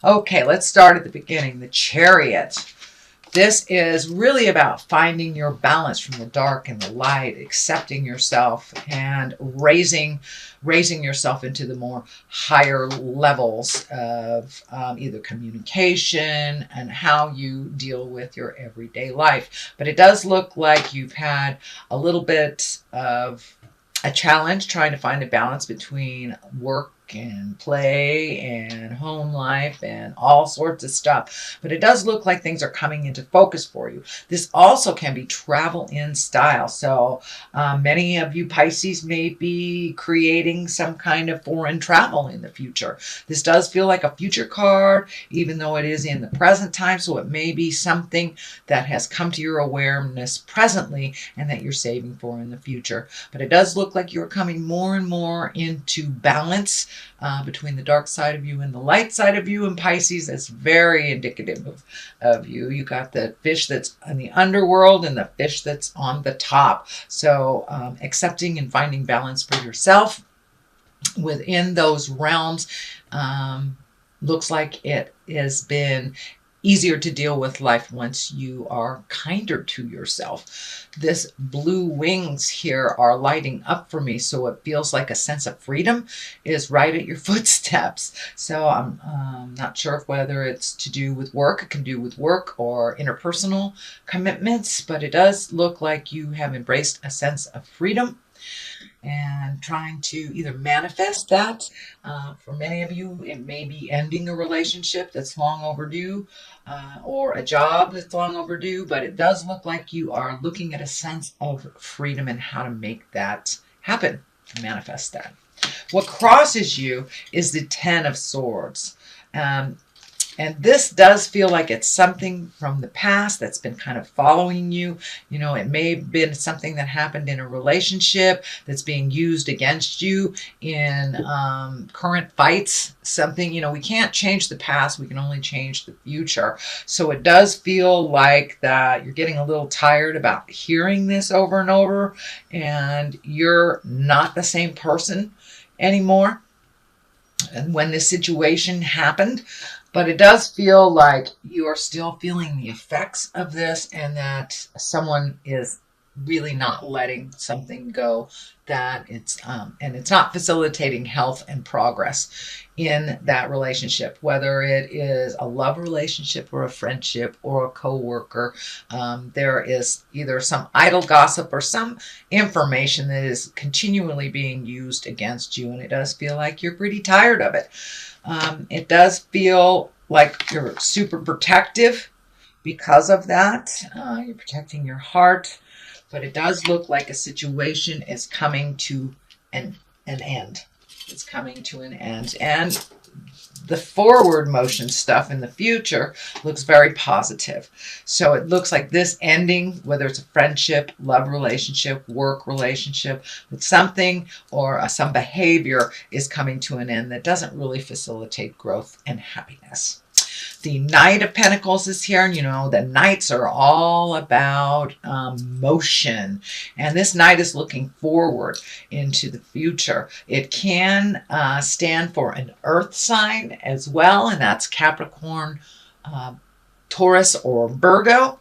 Okay, let's start at the beginning. The Chariot. This is really about finding your balance from the dark and the light, accepting yourself and raising yourself into the more higher levels of either communication and how you deal with your everyday life. But it does look like you've had a little bit of a challenge trying to find a balance between work and play and home life and all sorts of stuff. But it does look like things are coming into focus for you. This also can be travel in style. So many of you Pisces may be creating some kind of foreign travel in the future. This does feel like a future card, even though it is in the present time. So it may be something that has come to your awareness presently and that you're saving for in the future. But it does look like you're coming more and more into balance between the dark side of you and the light side of you. And Pisces, that's very indicative of you. You got the fish that's in the underworld and the fish that's on the top. So accepting and finding balance for yourself within those realms looks like it has been easier to deal with life once you are kinder to yourself. This blue wings here are lighting up for me, so it feels like a sense of freedom is right at your footsteps. So I'm not sure whether it's to do with work. It can do with work or interpersonal commitments, but it does look like you have embraced a sense of freedom and trying to either manifest that. For many of you, it may be ending a relationship that's long overdue or a job that's long overdue, but it does look like you are looking at a sense of freedom and how to make that happen, manifest that. What crosses you is the Ten of Swords. And this does feel like it's something from the past that's been kind of following you. You know, it may have been something that happened in a relationship that's being used against you in current fights. Something, you know, we can't change the past. We can only change the future. So it does feel like that you're getting a little tired about hearing this over and over, and you're not the same person anymore. And when this situation happened, but it does feel like you are still feeling the effects of this and that someone is really not letting something go, that it's and it's not facilitating health and progress in that relationship, whether it is a love relationship or a friendship or a co-worker. There is either some idle gossip or some information that is continually being used against you, and it does feel like you're pretty tired of it. It does feel like you're super protective because of that. You're protecting your heart, but it does look like a situation is coming to an end. It's coming to an end. And the forward motion stuff in the future looks very positive. So it looks like this ending, whether it's a friendship, love relationship, work relationship, with something or some behavior is coming to an end that doesn't really facilitate growth and happiness. The Knight of Pentacles is here, and you know, the Knights are all about motion. And this Knight is looking forward into the future. It can stand for an earth sign as well, and that's Capricorn, Taurus, or Virgo.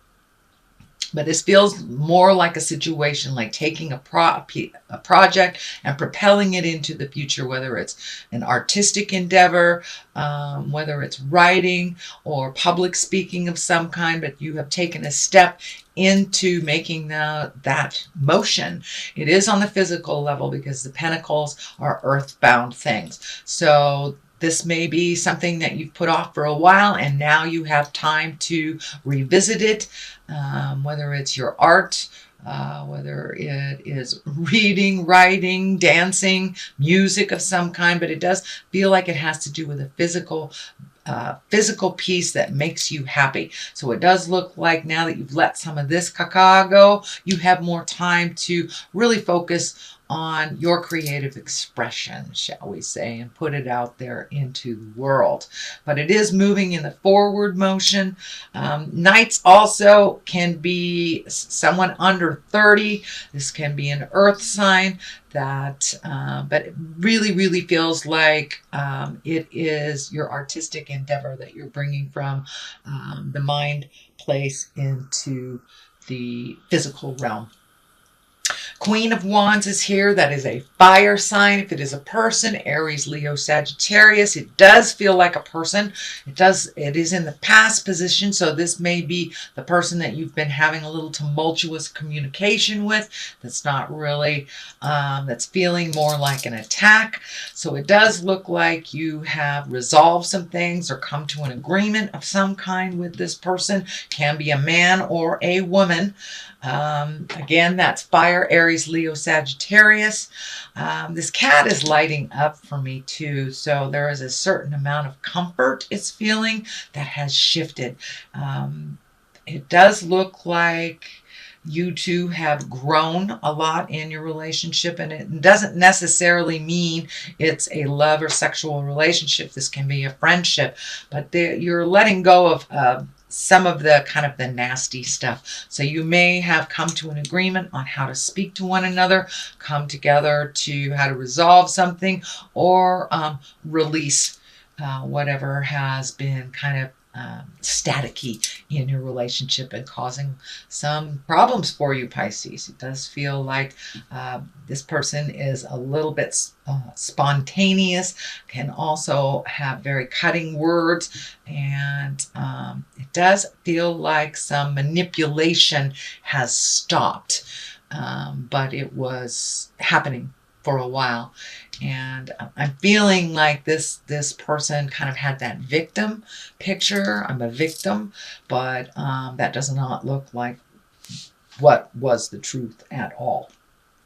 But this feels more like a situation like taking a project and propelling it into the future, whether it's an artistic endeavor, whether it's writing or public speaking of some kind, but you have taken a step into making that motion. It is on the physical level because the pentacles are earthbound things. So this may be something that you've put off for a while, and now you have time to revisit it, whether it's your art, whether it is reading, writing, dancing, music of some kind, but it does feel like it has to do with a physical piece that makes you happy. So it does look like now that you've let some of this caca go, you have more time to really focus on your creative expression, shall we say, and put it out there into the world. But it is moving in the forward motion. Knights also can be someone under 30. This can be an earth sign that, but it really, really feels like it is your artistic endeavor that you're bringing from the mind place into the physical realm. Queen of Wands is here. That is a fire sign. If it is a person, Aries, Leo, Sagittarius, it does feel like a person. It is in the past position. So this may be the person that you've been having a little tumultuous communication with. That's not really, that's feeling more like an attack. So it does look like you have resolved some things or come to an agreement of some kind with this person. Can be a man or a woman. Again, that's fire, Aries, Leo, Sagittarius. This cat is lighting up for me too. So there is a certain amount of comfort it's feeling that has shifted. It does look like you two have grown a lot in your relationship, and it doesn't necessarily mean it's a love or sexual relationship. This can be a friendship, but you're letting go of some of the kind of the nasty stuff. So you may have come to an agreement on how to speak to one another, come together to how to resolve something, or release whatever has been kind of staticky in your relationship and causing some problems for you, Pisces. It does feel like this person is a little bit spontaneous, can also have very cutting words, and it does feel like some manipulation has stopped, but it was happening for a while. And I'm feeling like this person kind of had that victim picture. I'm a victim, but that does not look like what was the truth at all.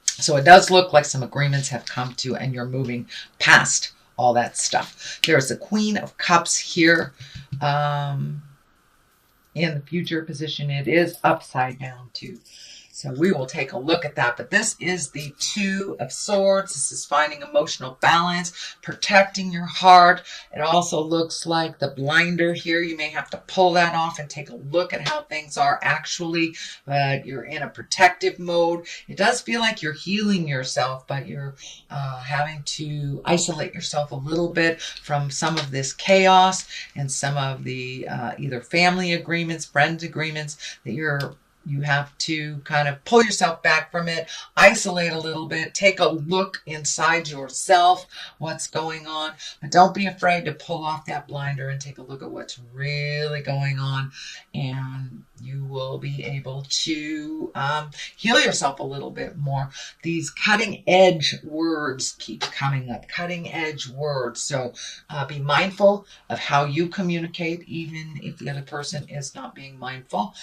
So it does look like some agreements have come to, and you're moving past all that stuff. There's the Queen of Cups here in the future position. It is upside down too. So we will take a look at that. But this is the Two of Swords. This is finding emotional balance, protecting your heart. It also looks like the blinder here. You may have to pull that off and take a look at how things are actually. But you're in a protective mode. It does feel like you're healing yourself, but you're having to isolate yourself a little bit from some of this chaos and some of the either family agreements, friends agreements that you have to kind of pull yourself back from it, isolate a little bit, take a look inside yourself, what's going on. But don't be afraid to pull off that blinder and take a look at what's really going on. And you will be able to heal yourself a little bit more. These cutting edge words keep coming up, cutting edge words. So be mindful of how you communicate, even if the other person is not being mindful.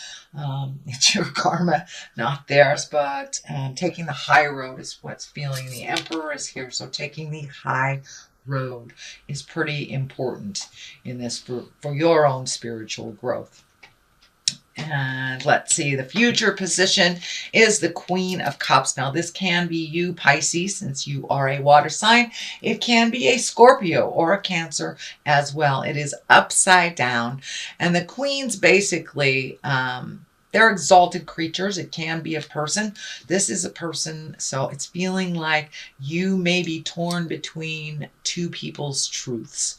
It's your karma, not theirs, but taking the high road is what's feeling. The Emperor is here, so taking the high road is pretty important in this for your own spiritual growth. And let's see, the future position is the Queen of Cups. Now, this can be you, Pisces, since you are a water sign. It can be a Scorpio or a Cancer as well. It is upside down. And the queens basically, they're exalted creatures. It can be a person. This is a person, so it's feeling like you may be torn between two people's truths.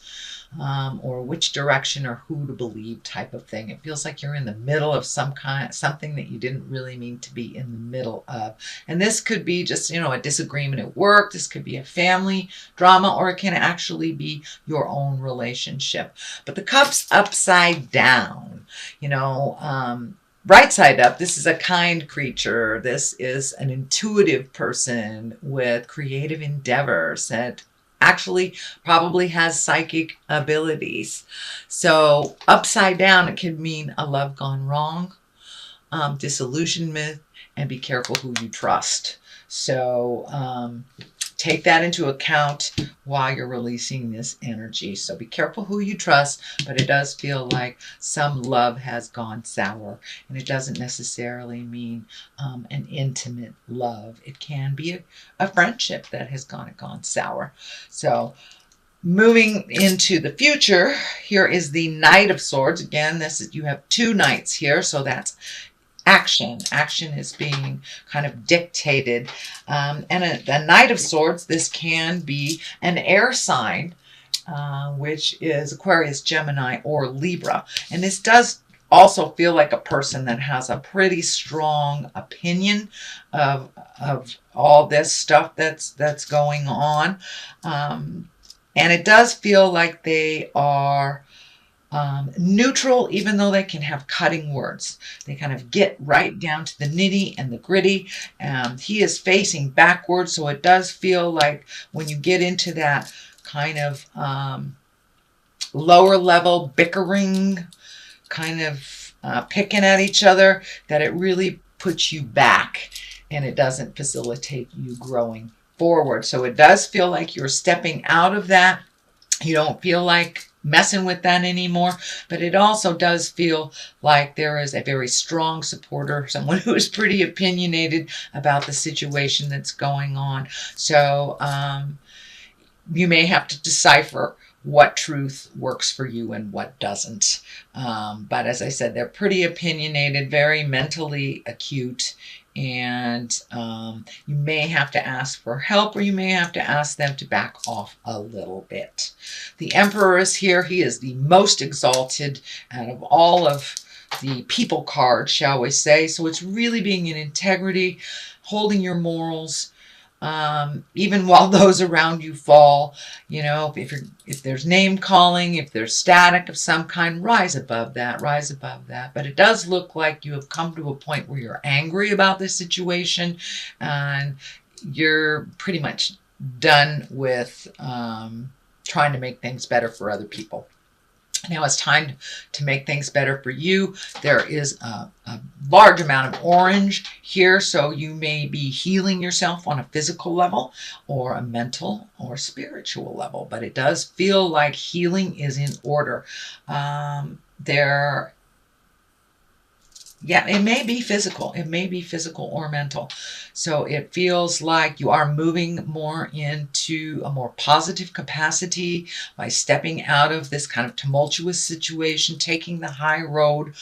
Or which direction or who to believe type of thing. It feels like you're in the middle of something that you didn't really mean to be in the middle of. And this could be just, a disagreement at work. This could be a family drama, or it can actually be your own relationship. But the cup's upside down, right side up, this is a kind creature. This is an intuitive person with creative endeavors that actually probably has psychic abilities. So upside down, it could mean a love gone wrong, disillusionment, and be careful who you trust. So take that into account while you're releasing this energy. So be careful who you trust, but it does feel like some love has gone sour, and it doesn't necessarily mean an intimate love. It can be a friendship that has gone sour. So moving into the future, here is the Knight of Swords. Again, this is, you have two knights here, so that's action. Action is being kind of dictated. And a Knight of Swords, this can be an air sign, which is Aquarius, Gemini, or Libra. And this does also feel like a person that has a pretty strong opinion of all this stuff that's going on. And it does feel like they are neutral, even though they can have cutting words. They kind of get right down to the nitty and the gritty. He is facing backwards, so it does feel like when you get into that kind of lower level bickering, kind of picking at each other, that it really puts you back and it doesn't facilitate you growing forward. So it does feel like you're stepping out of that. You don't feel like messing with that anymore, but it also does feel like there is a very strong supporter, someone who is pretty opinionated about the situation that's going on. So you may have to decipher what truth works for you and what doesn't. But as I said, they're pretty opinionated, very mentally acute, and you may have to ask for help, or you may have to ask them to back off a little bit. The Emperor is here. He is the most exalted out of all of the people cards, shall we say. So it's really being in integrity, holding your morals, even while those around you fall. You know, if there's name calling, if there's static of some kind, rise above that, rise above that. But it does look like you have come to a point where you're angry about this situation, and you're pretty much done with trying to make things better for other people. Now it's time to make things better for you. There is a large amount of orange here, so you may be healing yourself on a physical level or a mental or spiritual level, but it does feel like healing is in order. Yeah, it may be physical. It may be physical or mental. So it feels like you are moving more into a more positive capacity by stepping out of this kind of tumultuous situation, taking the high road,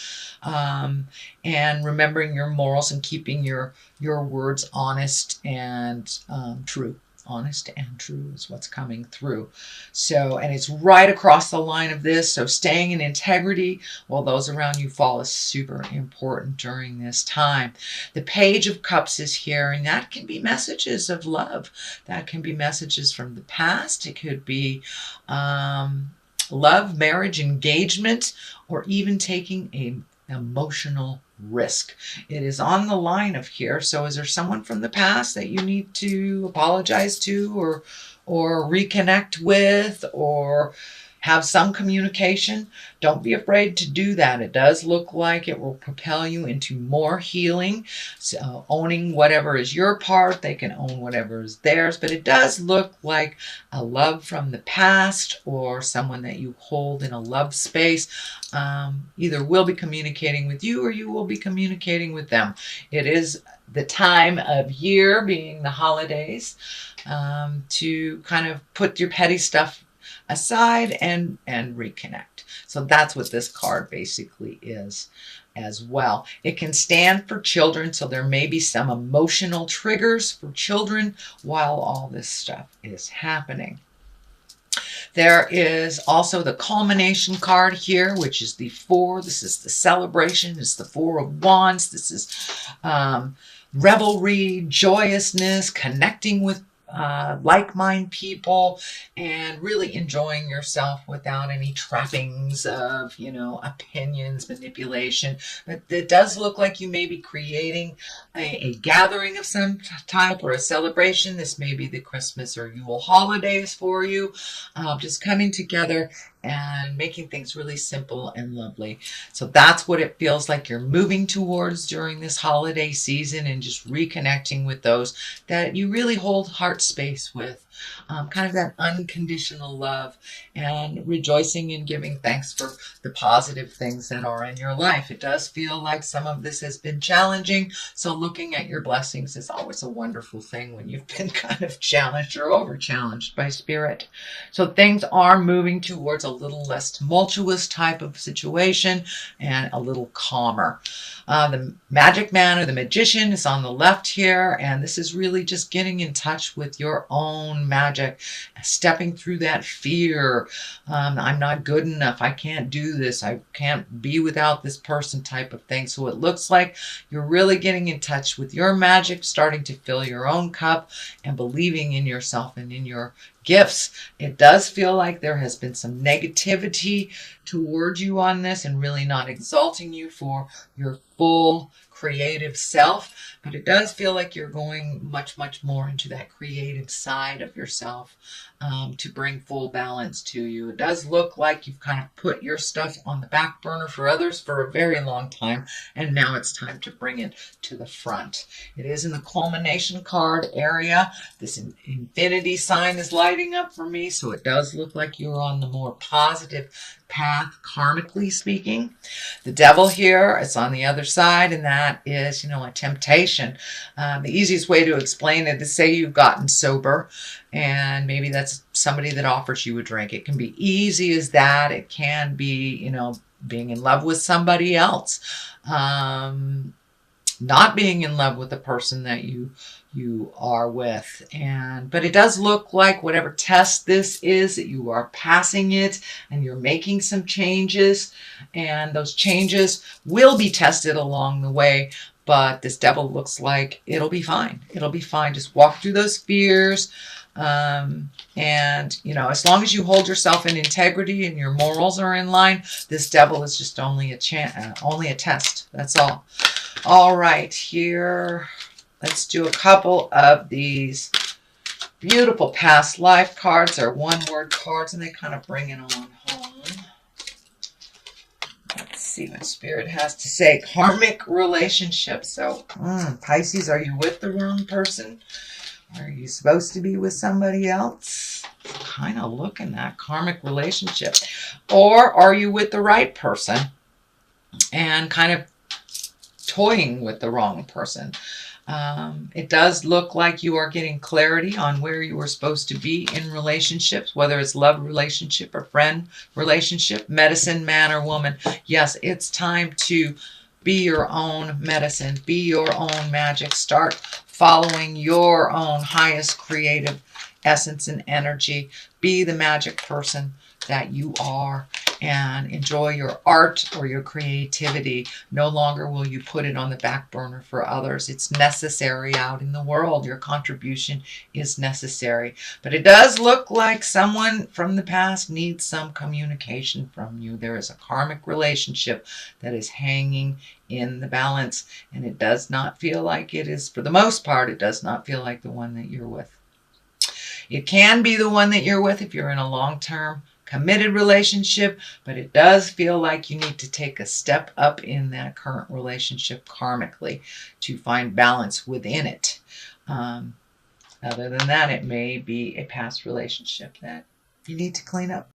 and remembering your morals and keeping your words honest and true. Honest and true is what's coming through. So, and it's right across the line of this. So staying in integrity while those around you fall is super important during this time. The Page of Cups is here, and that can be messages of love. That can be messages from the past. It could be love, marriage, engagement, or even taking an emotional risk. It is on the line of here. So is there someone from the past that you need to apologize to, or reconnect with, or have some communication? Don't be afraid to do that. It does look like it will propel you into more healing. So owning whatever is your part, they can own whatever is theirs, but it does look like a love from the past or someone that you hold in a love space either will be communicating with you or you will be communicating with them. It is the time of year, being the holidays, to kind of put your petty stuff aside and reconnect. So that's what this card basically is as well. It can stand for children, so there may be some emotional triggers for children while all this stuff is happening. There is also the culmination card here, which is the 4. This is the celebration. It's the 4 of Wands. This is revelry, joyousness, connecting with like-minded people, and really enjoying yourself without any trappings of, opinions, manipulation. But it does look like you may be creating a gathering of some type or a celebration. This may be the Christmas or Yule holidays for you, just coming together and making things really simple and lovely. So that's what it feels like you're moving towards during this holiday season, and just reconnecting with those that you really hold heart space with. Kind of that unconditional love, and rejoicing and giving thanks for the positive things that are in your life. It does feel like some of this has been challenging, so looking at your blessings is always a wonderful thing when you've been kind of challenged or over challenged by spirit. So things are moving towards a little less tumultuous type of situation, and a little calmer. The magic man or the magician is on the left here, and this is really just getting in touch with your own magic, stepping through that fear. I'm not good enough. I can't do this. I can't be without this person type of thing. So it looks like you're really getting in touch with your magic, starting to fill your own cup, and believing in yourself and in your gifts. It does feel like there has been some negativity towards you on this, and really not exalting you for your full creative self, but it does feel like you're going much more into that creative side of yourself, to bring full balance to you. It does look like you've kind of put your stuff on the back burner for others for a very long time, and now it's time to bring it to the front. It is in the culmination card area. This infinity sign is lighting up for me, so it does look like you're on the more positive path, karmically speaking. The devil here is on the other side, and that is, a temptation. The easiest way to explain it is, say you've gotten sober, and maybe that's somebody that offers you a drink. It can be easy as that. It can be, being in love with somebody else. Not being in love with the person that you are with. But it does look like whatever test this is, that you are passing it, and you're making some changes, and those changes will be tested along the way. But this devil looks like it'll be fine. It'll be fine. Just walk through those fears. As long as you hold yourself in integrity and your morals are in line, this devil is just only a test. That's all. All right, here, let's do a couple of these beautiful past life cards. They're one-word cards, and they kind of bring it on home. Let's see what Spirit has to say. Karmic relationship. So, Pisces, are you with the wrong person? Are you supposed to be with somebody else? Kind of looking at karmic relationship. Or are you with the right person and kind of toying with the wrong person? It does look like you are getting clarity on where you are supposed to be in relationships, whether it's love relationship or friend relationship, medicine man or woman. Yes, it's time to be your own medicine, be your own magic. Start following your own highest creative essence and energy. Be the magic person that you are, and enjoy your art or your creativity. No longer will you put it on the back burner for others. It's necessary out in the world. Your contribution is necessary. But it does look like someone from the past needs some communication from you. There is a karmic relationship that is hanging in the balance, and it does not feel like it is, for the most part, it does not feel like the one that you're with. It can be the one that you're with if you're in a long-term committed relationship, but it does feel like you need to take a step up in that current relationship karmically to find balance within it. Other than that, it may be a past relationship that you need to clean up.